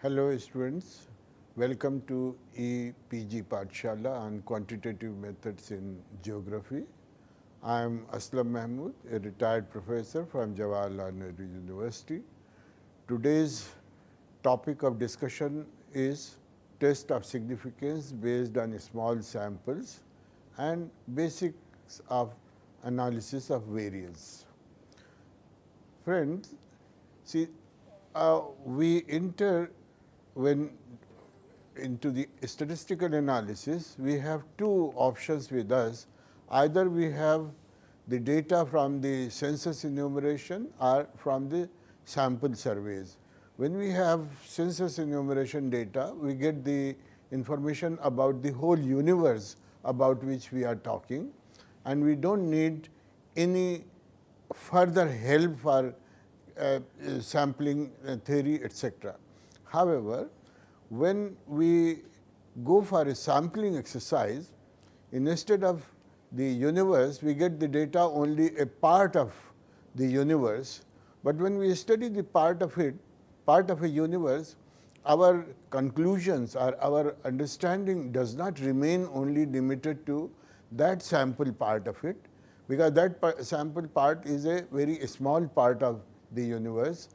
Hello students, welcome to EPG Pathshala on quantitative methods in geography. I am Aslam Mahmood, a retired professor from Jawaharlal Nehru University. Today's topic of discussion is test of significance based on small samples and basics of analysis of variance. Friends, see, we enter when into the statistical analysis, we have two options with us. Either we have the data from the census enumeration or from the sample surveys. When we have census enumeration data, we get the information about the whole universe about which we are talking, and we don't need any further help for sampling theory, etc. However, when we go for a sampling exercise, instead of the universe, we get the data only a part of the universe. But when we study the part of a universe, our conclusions or our understanding does not remain only limited to that sample part of it, because that sample part is a very small part of the universe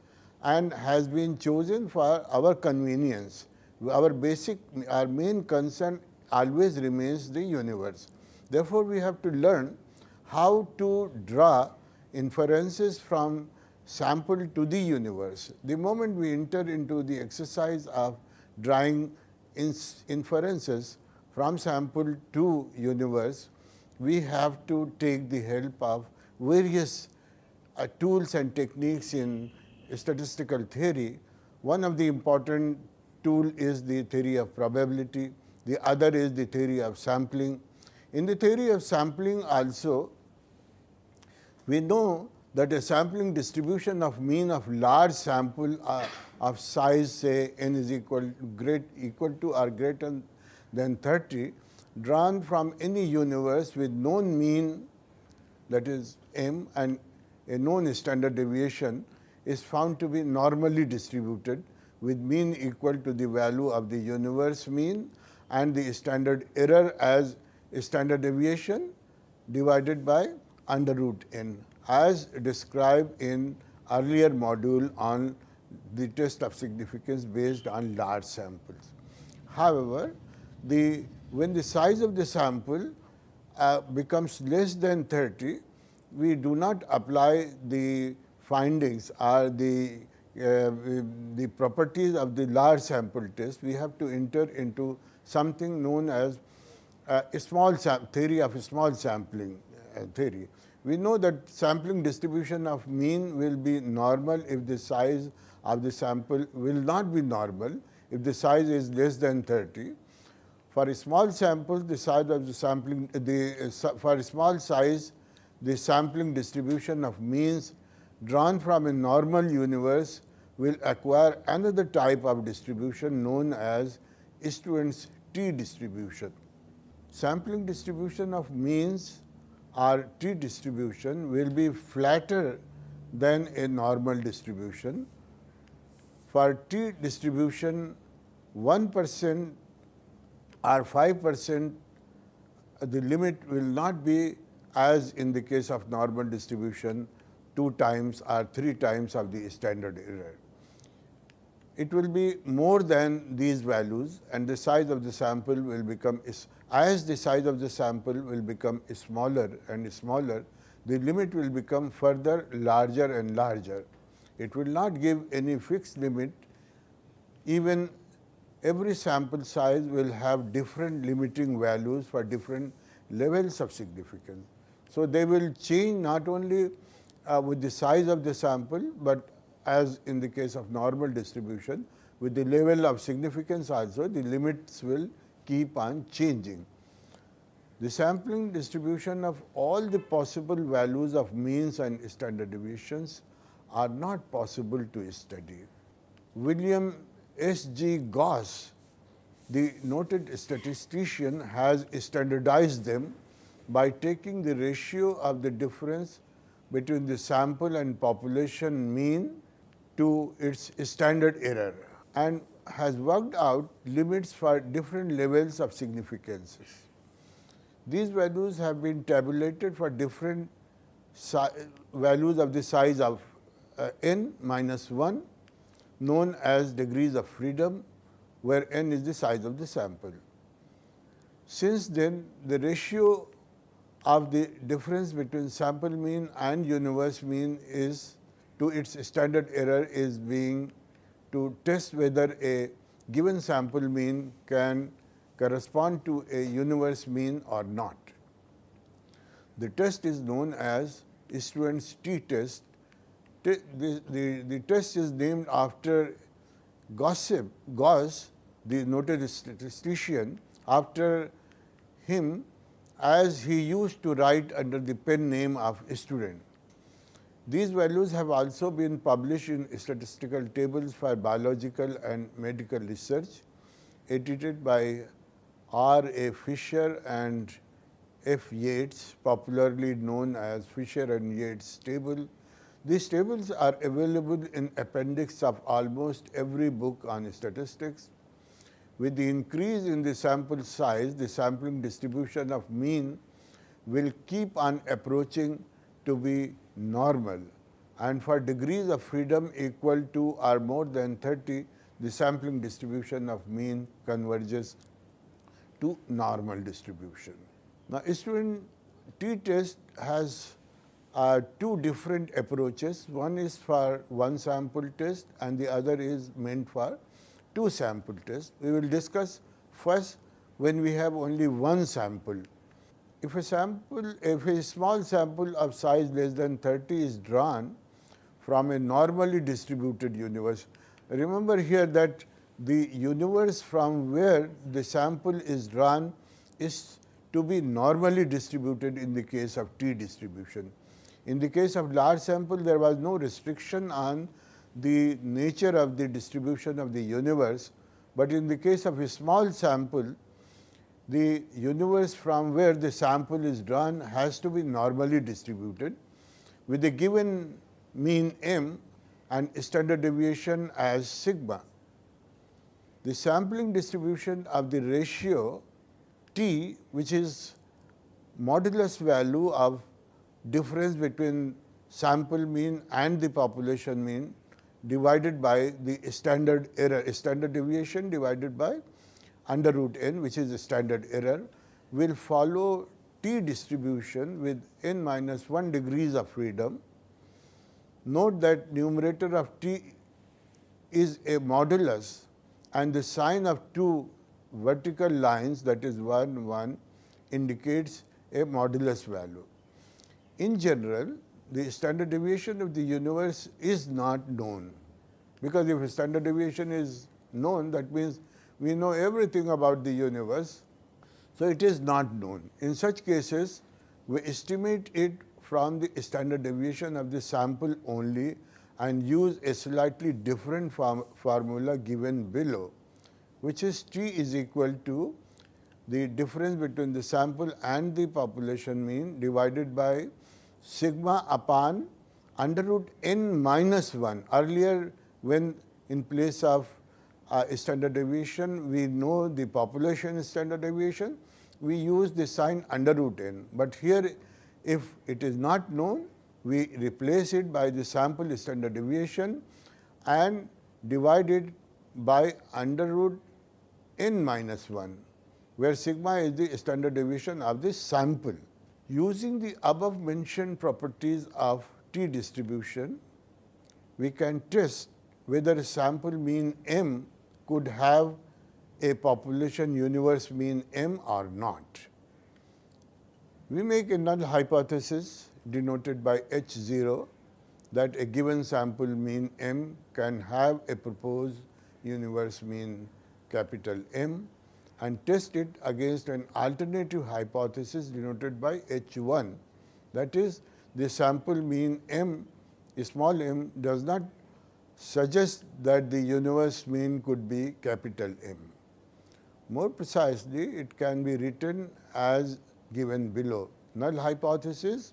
and has been chosen for our convenience. Our main concern always remains the universe. Therefore, we have to learn how to draw inferences from sample to the universe. The moment we enter into the exercise of drawing inferences from sample to universe, we have to take the help of various tools and techniques in statistical theory. One of the important tool is the theory of probability, the other is the theory of sampling. In the theory of sampling also, we know that a sampling distribution of mean of large sample of size, say n is equal to or greater than 30, drawn from any universe with known mean, that is m, and a known standard deviation, is found to be normally distributed with mean equal to the value of the universe mean and the standard error as standard deviation divided by under root n, as described in earlier module on the test of significance based on large samples. However, when the size of the sample becomes less than 30, we do not apply the findings or the properties of the large sample test. We have to enter into something known as theory of small sampling theory. We know that sampling distribution of mean will be normal if the size of the sample will not be normal if the size is less than 30. For a small sample, the size of the sampling, for a small size, the sampling distribution of means drawn from a normal universe will acquire another type of distribution known as student's t distribution. Sampling distribution of means or t distribution will be flatter than a normal distribution. For t distribution, 1% or 5%, the limit will not be, as in the case of normal distribution, 2 times or 3 times of the standard error. It will be more than these values, and the size of the sample will become, as the size of the sample will become smaller and smaller, the limit will become further larger and larger. It will not give any fixed limit. Even every sample size will have different limiting values for different levels of significance. So, they will change not only with the size of the sample, but as in the case of normal distribution, with the level of significance also, the limits will keep on changing. The sampling distribution of all the possible values of means and standard deviations are not possible to study. William S. G. Gauss, the noted statistician, has standardized them by taking the ratio of the difference between the sample and population mean to its standard error. And has worked out limits for different levels of significances. These values have been tabulated for different values of the size of n minus 1, known as degrees of freedom, where n is the size of the sample. Since then, the ratio of the difference between sample mean and universe mean is to its standard error is being to test whether a given sample mean can correspond to a universe mean or not. The test is known as student's t-test. The test is named after Gauss, the noted statistician. After him, as he used to write under the pen name of student. These values have also been published in statistical tables for biological and medical research, edited by R. A. Fisher and F. Yates, popularly known as Fisher and Yates table. These tables are available in appendix of almost every book on statistics. With the increase in the sample size, the sampling distribution of mean will keep on approaching to be normal, and for degrees of freedom equal to or more than 30, the sampling distribution of mean converges to normal distribution. Now, student t-test has two different approaches. One is for one sample test and the other is meant for two sample tests. We will discuss first when we have only one sample. If a small sample of size less than 30 is drawn from a normally distributed universe, remember here that the universe from where the sample is drawn is to be normally distributed in the case of t distribution. In the case of large sample, there was no restriction on the nature of the distribution of the universe, but in the case of a small sample, the universe from where the sample is drawn has to be normally distributed with a given mean m and standard deviation as sigma. The sampling distribution of the ratio t, which is modulus value of difference between sample mean and the population mean divided by the standard error, standard deviation divided by under root n, which is the standard error, will follow t distribution with n minus 1 degrees of freedom. Note that numerator of t is a modulus and the sign of two vertical lines, that is 1, 1, indicates a modulus value. In general, the standard deviation of the universe is not known, because if standard deviation is known, that means we know everything about the universe. So, it is not known. In such cases, we estimate it from the standard deviation of the sample only and use a slightly different formula given below, which is t is equal to the difference between the sample and the population mean divided by sigma upon under root n minus 1. Earlier, when in place of standard deviation, we know the population standard deviation, we use the sign under root n. But here, if it is not known, we replace it by the sample standard deviation and divide it by under root n minus 1, where sigma is the standard deviation of the sample. Using the above mentioned properties of t distribution, we can test whether a sample mean m could have a population universe mean m or not. We make a null hypothesis denoted by H0 that a given sample mean m can have a proposed universe mean capital M, and test it against an alternative hypothesis denoted by H1, that is, the sample mean m, small m, does not suggest that the universe mean could be capital M. More precisely, it can be written as given below. Null hypothesis,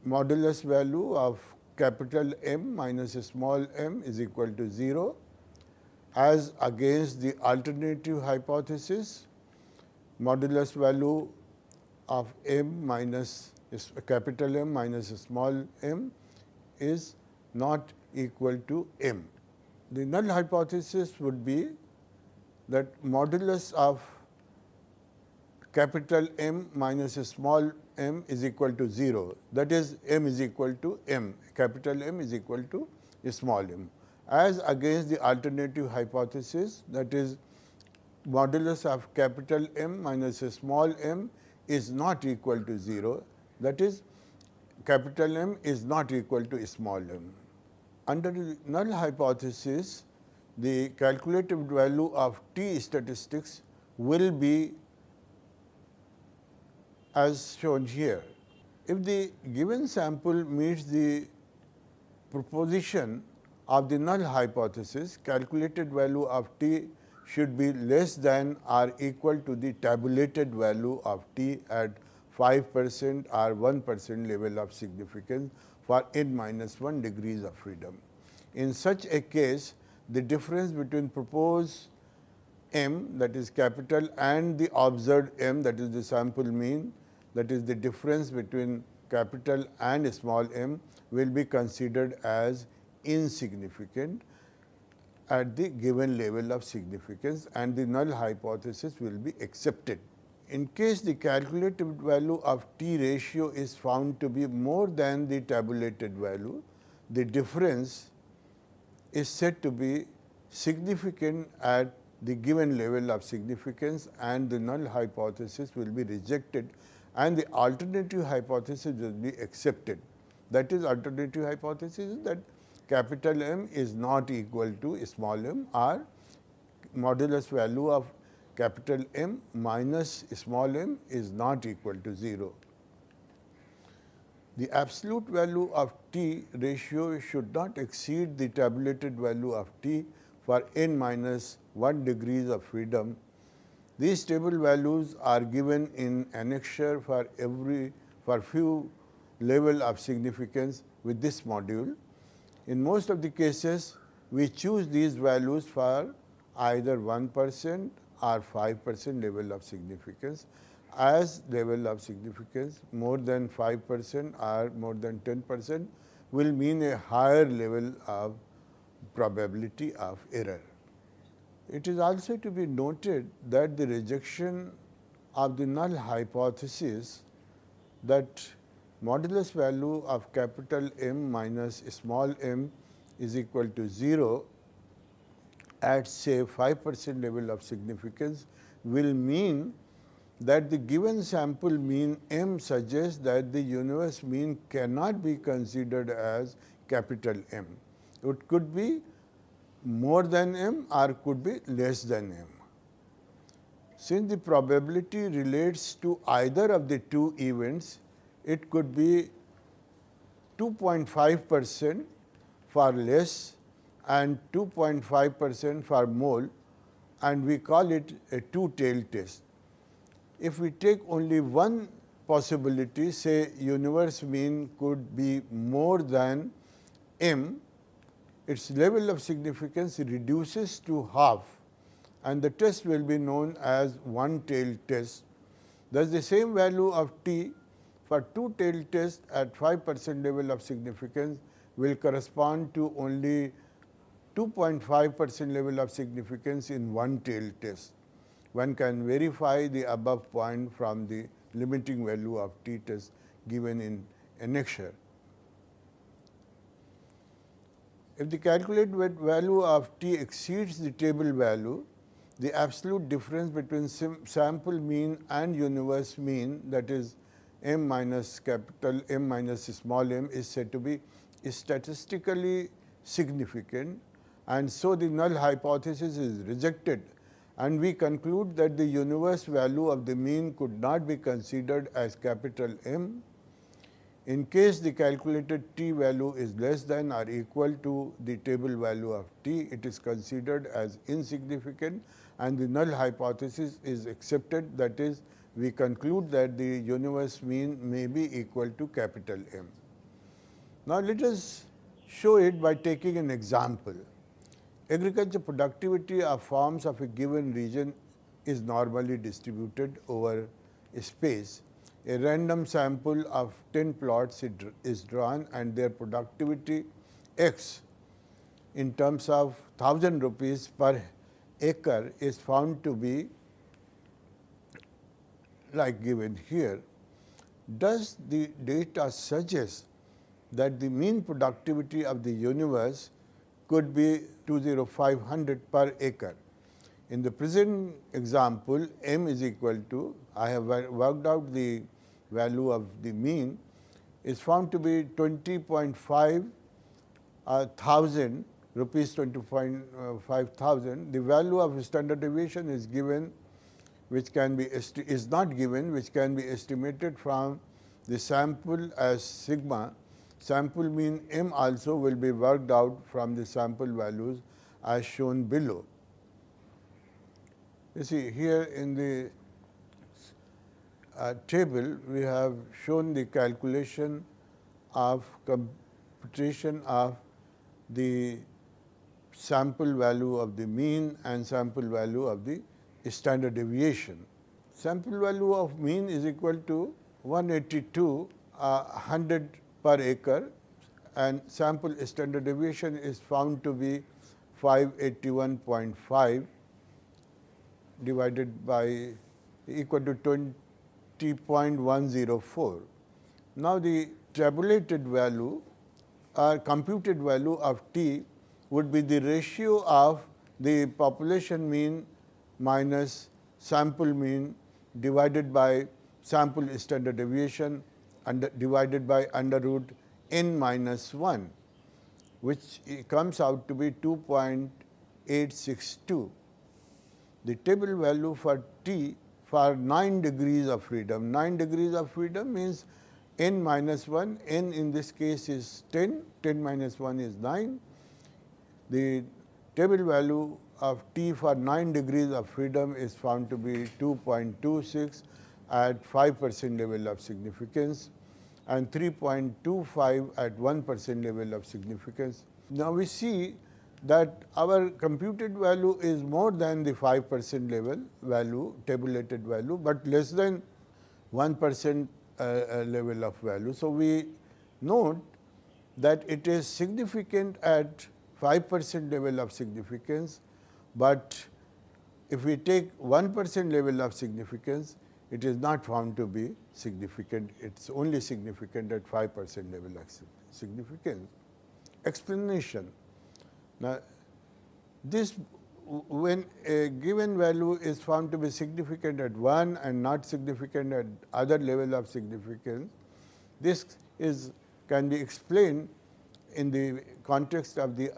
modulus value of capital M minus small m is equal to 0. as against the alternative hypothesis, modulus value of m minus capital M minus small m is not equal to m. The null hypothesis would be that modulus of capital M minus small m is equal to 0. That is, m is equal to m, capital M is equal to small m, as against the alternative hypothesis, that is, modulus of capital M minus small m is not equal to 0. That is, capital M is not equal to small m. Under the null hypothesis, the calculated value of t statistics will be as shown here. If the given sample meets the proposition of the null hypothesis, calculated value of t should be less than or equal to the tabulated value of t at 5% or 1% level of significance for n minus 1 degrees of freedom. In such a case, the difference between proposed m, that is capital, and the observed m, that is the sample mean, that is the difference between capital and small m, will be considered as insignificant at the given level of significance, and the null hypothesis will be accepted. In case the calculated value of t ratio is found to be more than the tabulated value, the difference is said to be significant at the given level of significance, and the null hypothesis will be rejected and the alternative hypothesis will be accepted. That is, alternative hypothesis is that capital M is not equal to small m, or modulus value of capital M minus small m is not equal to 0. The absolute value of t ratio should not exceed the tabulated value of t for n minus 1 degrees of freedom. These table values are given in annexure for few level of significance with this module. In most of the cases, we choose these values for either 1% or 5% level of significance, as level of significance more than 5% or more than 10% will mean a higher level of probability of error. It is also to be noted that the rejection of the null hypothesis that modulus value of capital M minus small m is equal to 0 at say 5% level of significance will mean that the given sample mean m suggests that the universe mean cannot be considered as capital M. It could be more than m or could be less than m. Since the probability relates to either of the two events, it could be 2.5% for less and 2.5% for more, and we call it a two-tailed test. If we take only one possibility, say universe mean could be more than m, its level of significance reduces to half, and the test will be known as one-tailed test. Thus, the same value of t for two-tailed test at 5% level of significance will correspond to only 2.5% level of significance in one-tailed test. One can verify the above point from the limiting value of t test given in annexure. If the calculated value of t exceeds the table value, the absolute difference between sample mean and universe mean, that is m minus capital M minus small m, is said to be statistically significant, and so the null hypothesis is rejected, and we conclude that the universe value of the mean could not be considered as capital M. In case the calculated t value is less than or equal to the table value of t, it is considered as insignificant and the null hypothesis is accepted, that is, we conclude that the universe mean may be equal to capital M. Now, let us show it by taking an example. Agriculture productivity of farms of a given region is normally distributed over a space. A random sample of 10 plots is drawn and their productivity X in terms of 1000 rupees per acre is found to be like given here. Does the data suggest that the mean productivity of the universe could be 20500 per acre? In the present example, m is equal to, I have worked out the value of the mean, is found to be 20.5 thousand rupees, 20.5 thousand. The value of standard deviation is given, which can be is not given, which can be estimated from the sample as sigma. Sample mean m also will be worked out from the sample values as shown below. You see here in the table we have shown the calculation of computation of the sample value of the mean and sample value of the standard deviation. Sample value of mean is equal to 182 100 per acre, and sample standard deviation is found to be 581.5 divided by equal to 20.104. Now, the tabulated value or computed value of t would be the ratio of the population mean minus sample mean divided by sample standard deviation and divided by under root n minus 1, which comes out to be 2.862. The table value for t for 9 degrees of freedom. 9 degrees of freedom means n minus 1, n in this case is 10, 10 minus 1 is 9. The table value of t for 9 degrees of freedom is found to be 2.26 at 5% level of significance and 3.25 at 1% level of significance. Now, we see that our computed value is more than the 5% level value, tabulated value, but less than 1% level of value. So, we note that it is significant at 5% level of significance, but if we take 1% level of significance, it is not found to be significant. It is only significant at 5% level of significance. Explanation. Now, this when a given value is found to be significant at 1 and not significant at other level of significance, this can be explained in the context of the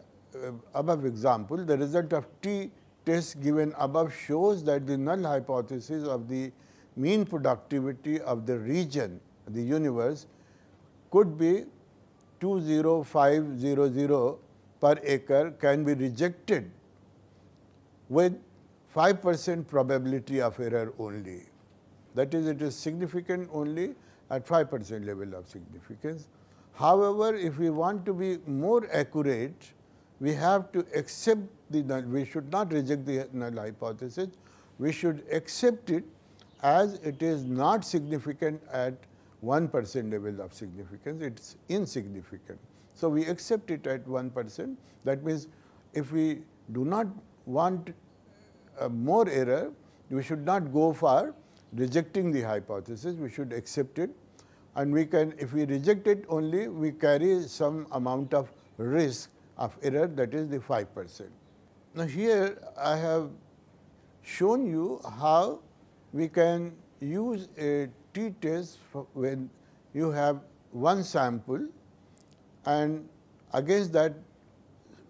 above example. The result of t test given above shows that the null hypothesis of the mean productivity of the region, the universe, could be 20500 per acre can be rejected with 5% probability of error only. That is, it is significant only at 5% level of significance. However, if we want to be more accurate, we have to accept the null. We should not reject the null hypothesis. We should accept it as it is not significant at 1% level of significance. It is insignificant. So, we accept it at 1%. That means, if we do not want more error, we should not go for rejecting the hypothesis. We should accept it, and we can, if we reject it only, we carry some amount of risk of error, that is the 5%. Now, here I have shown you how we can use a t-test when you have one sample, and against that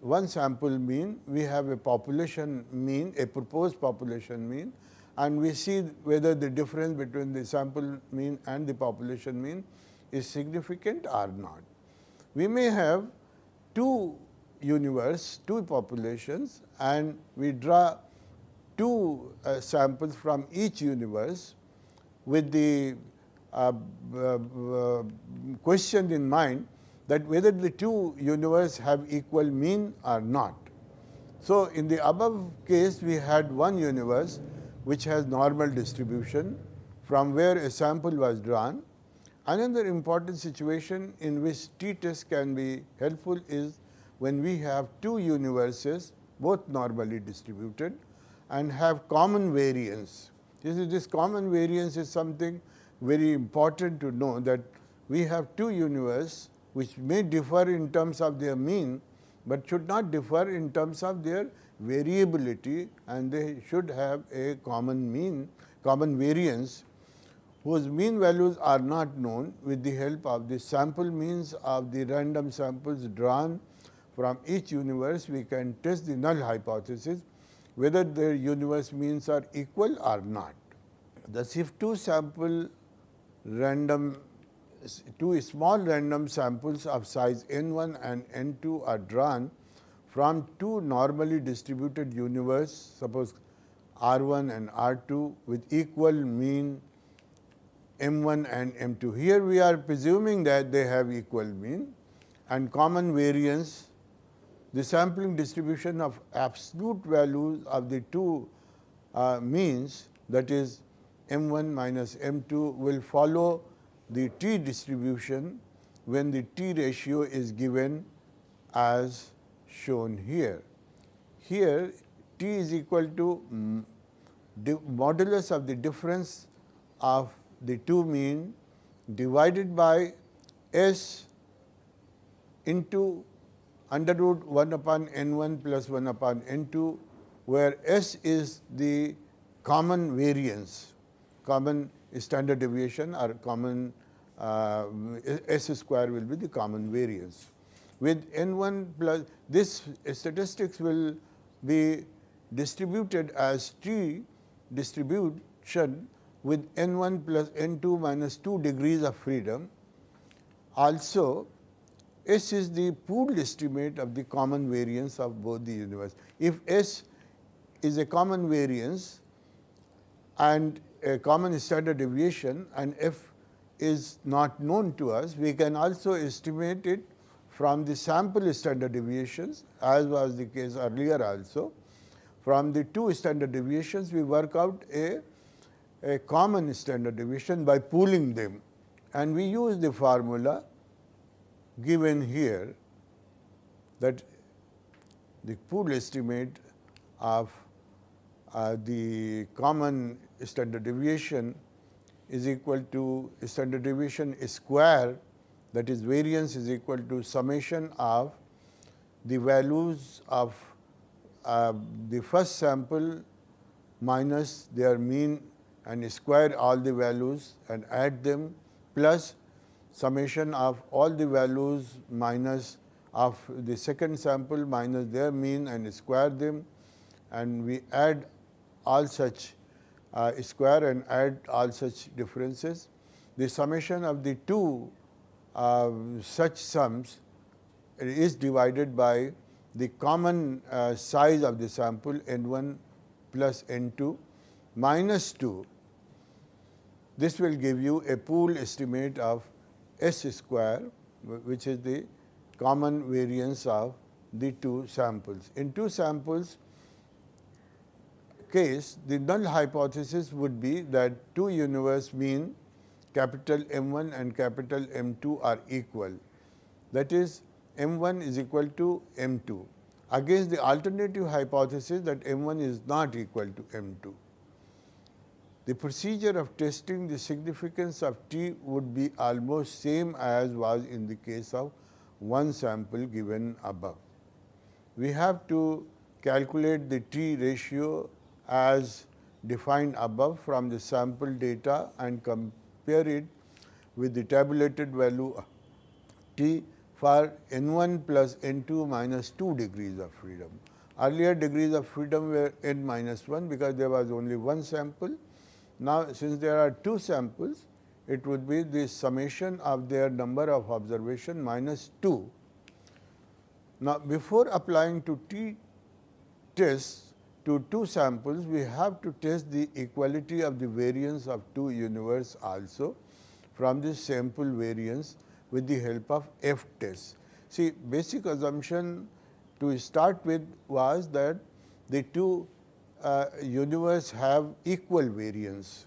one sample mean we have a population mean, a proposed population mean, and we see whether the difference between the sample mean and the population mean is significant or not. We may have two universe, two populations, and we draw two samples from each universe with the question in mind that whether the two universe have equal mean or not. So, in the above case, we had one universe which has normal distribution from where a sample was drawn. Another important situation in which t-test can be helpful is when we have two universes both normally distributed and have common variance. This common variance is something very important to know, that we have two universes which may differ in terms of their mean, but should not differ in terms of their variability, and they should have a common mean, common variance, whose mean values are not known. With the help of the sample means of the random samples drawn from each universe, we can test the null hypothesis whether their universe means are equal or not. Thus, if two small random samples of size n1 and n2 are drawn from two normally distributed universe, suppose R1 and R2 with equal mean M1 and M2. Here we are presuming that they have equal mean and common variance. The sampling distribution of absolute values of the two means, that is M1 minus M2, will follow the t distribution when the t ratio is given as shown here. Here t is equal to modulus of the difference of the two mean divided by s into under root 1 upon n1 plus 1 upon n2, where s is the common variance, common standard deviation, or common s square will be the common variance. With n1 plus, this statistics will be distributed as t distribution with n1 plus n2 minus 2 degrees of freedom. Also, S is the pooled estimate of the common variance of both the universe. If S is a common variance and a common standard deviation, and F is not known to us, we can also estimate it from the sample standard deviations, as was the case earlier also. From the two standard deviations, we work out a common standard deviation by pooling them, and we use the formula given here, that the pooled estimate of the common standard deviation is equal to standard deviation square, that is variance is equal to summation of the values of the first sample minus their mean and square all the values and add them, plus summation of all the values minus of the second sample minus their mean and square them, and we add all such square and add all such differences. The summation of the two such sums is divided by the common size of the sample n1 plus n2 minus 2. This will give you a pool estimate of S square, which is the common variance of the two samples. In two samples case, the null hypothesis would be that two universe mean capital M1 and capital M2 are equal. That is, M1 is equal to M2, against the alternative hypothesis that M1 is not equal to M2. The procedure of testing the significance of t would be almost same as was in the case of one sample given above. We have to calculate the t ratio as defined above from the sample data and compare it with the tabulated value of t for n1 plus n2 minus 2 degrees of freedom. Earlier degrees of freedom were n minus 1 because there was only one sample. Now, since there are two samples, it would be the summation of their number of observation minus 2. Now, before applying to t tests to two samples, we have to test the equality of the variance of two universe also from this sample variance with the help of F test. See, basic assumption to start with was that the two universe have equal variance.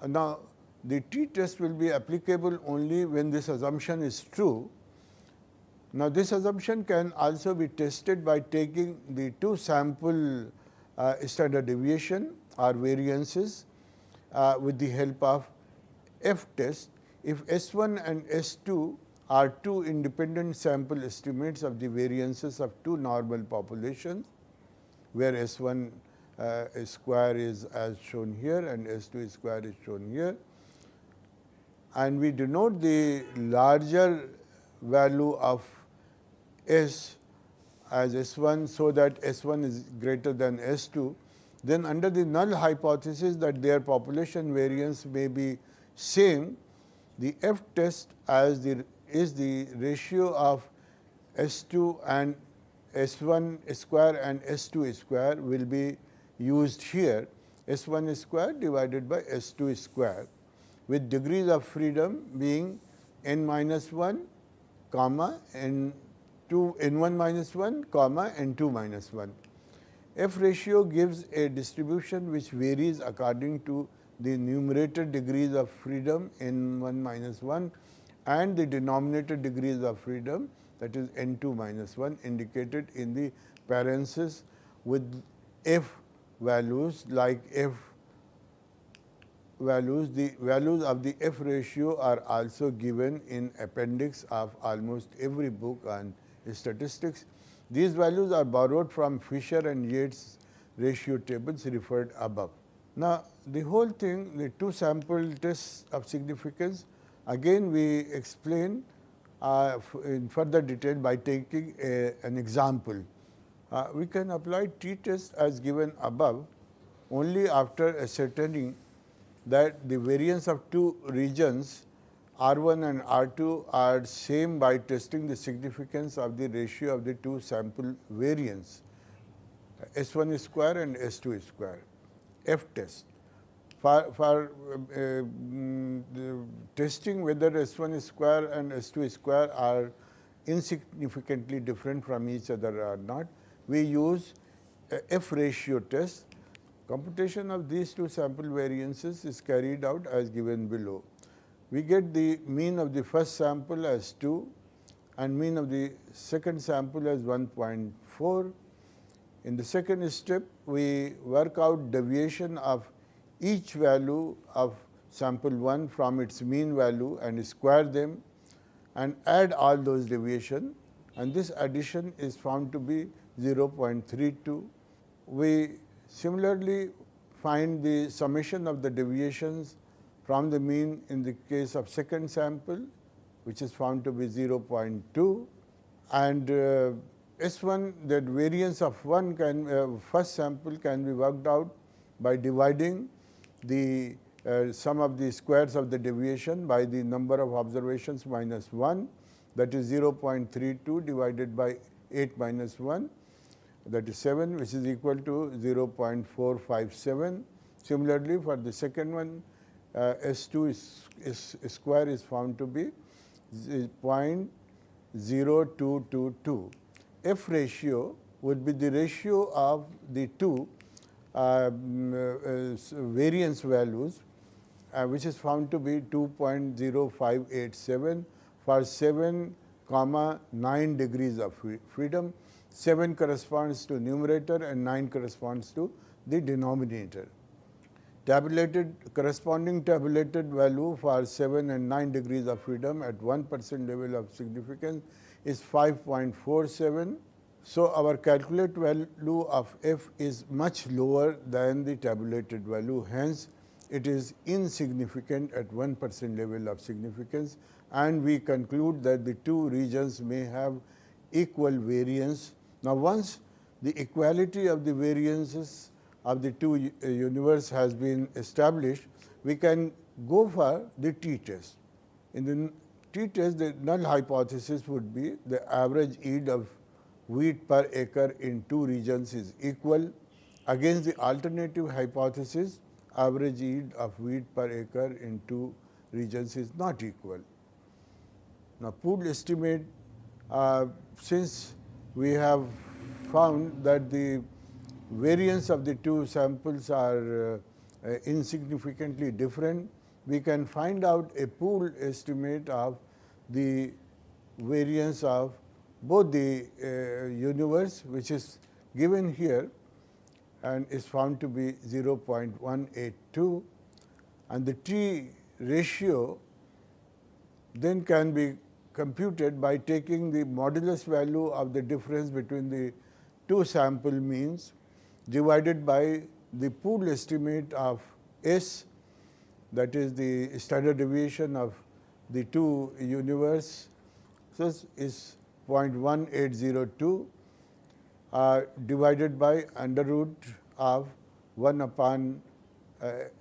Now, the t-test will be applicable only when this assumption is true. Now, this assumption can also be tested by taking the two sample standard deviation or variances with the help of f-test. If S1 and S2 are two independent sample estimates of the variances of two normal populations, where S1 square is as shown here and S2 square is shown here, and we denote the larger value of S as S1 so that S1 is greater than S2, then under the null hypothesis that their population variance may be same, the f-test is the ratio of S2 and S1 square and S2 square will be used here, S1 square divided by S2 square, with degrees of freedom being n minus 1 comma n1 minus 1 comma n2 minus 1. F ratio gives a distribution which varies according to the numerator degrees of freedom n1 minus 1 and the denominator degrees of freedom, that is n2 minus 1, indicated in the parenthesis with f values like f values. The values of the f ratio are also given in appendix of almost every book on statistics. These values are borrowed from Fisher and Yates ratio tables referred above. Now, the whole thing, the two sample tests of significance, again we explain in further detail by taking an example. We can apply t-test as given above only after ascertaining that the variance of two regions R1 and R2 are same by testing the significance of the ratio of the two sample variance, S1 square and S2 square, f-test. For testing whether S1 square and S2 square are insignificantly different from each other or not, we use f ratio test. Computation of these two sample variances is carried out as given below. We get the mean of the first sample as 2 and mean of the second sample as 1.4. In the second step, we work out deviation of each value of sample 1 from its mean value and square them and add all those deviation, and this addition is found to be 0.32. We similarly find the summation of the deviations from the mean in the case of second sample, which is found to be 0.2, and S1, that variance of first sample can be worked out by dividing the sum of the squares of the deviation by the number of observations minus 1, that is 0.32 divided by 8 minus 1, that is 7, which is equal to 0.457. Similarly, for the second one, S2 square is found to be 0.0222. F ratio would be the ratio of the two variance values, which is found to be 2.0587 for 7, 9 degrees of freedom. 7 corresponds to numerator and 9 corresponds to the denominator. Corresponding tabulated value for 7 and 9 degrees of freedom at 1% level of significance is 5.47. So, our calculated value of f is much lower than the tabulated value, hence it is insignificant at 1% level of significance, and we conclude that the two regions may have equal variance. Now, once the equality of the variances of the two universe has been established, we can go for the t-test. In the t-test, the null hypothesis would be the average yield of wheat per acre in two regions is equal. Against the alternative hypothesis, average yield of wheat per acre in two regions is not equal. Now, pooled estimate, since we have found that the variance of the two samples are insignificantly different. We can find out a pooled estimate of the variance of both the universe, which is given here and is found to be 0.182, and the T ratio then can be computed by taking the modulus value of the difference between the two sample means divided by the pooled estimate of S, that is the standard deviation of the two universe, so is 0.1802 divided by under root of 1 upon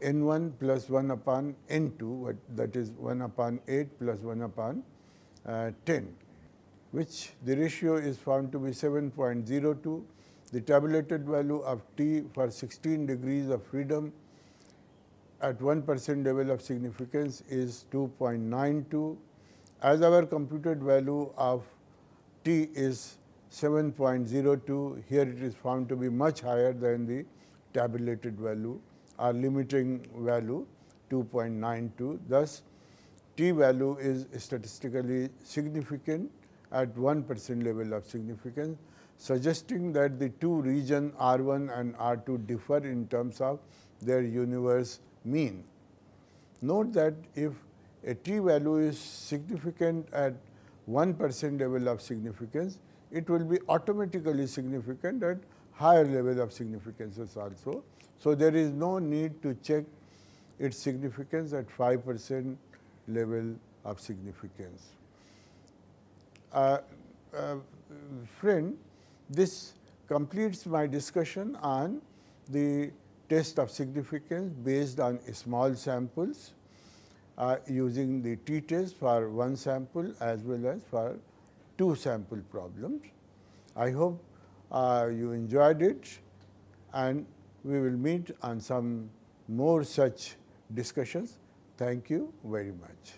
n1 plus 1 upon n2, that is 1 upon 8 plus 1 upon 10, which the ratio is found to be 7.02. The tabulated value of T for 16 degrees of freedom at 1% level of significance is 2.92. As our computed value of T is 7.02, here it is found to be much higher than the tabulated value, our limiting value 2.92. Thus, T value is statistically significant at 1% level of significance, suggesting that the two regions R1 and R2 differ in terms of their universe mean. Note that if a T value is significant at 1% level of significance, it will be automatically significant at higher level of significances also. So, there is no need to check its significance at 5% level of significance. Friend, this completes my discussion on the test of significance based on small samples using the t-test for one sample as well as for two sample problems. I hope you enjoyed it, and we will meet on some more such discussions. Thank you very much.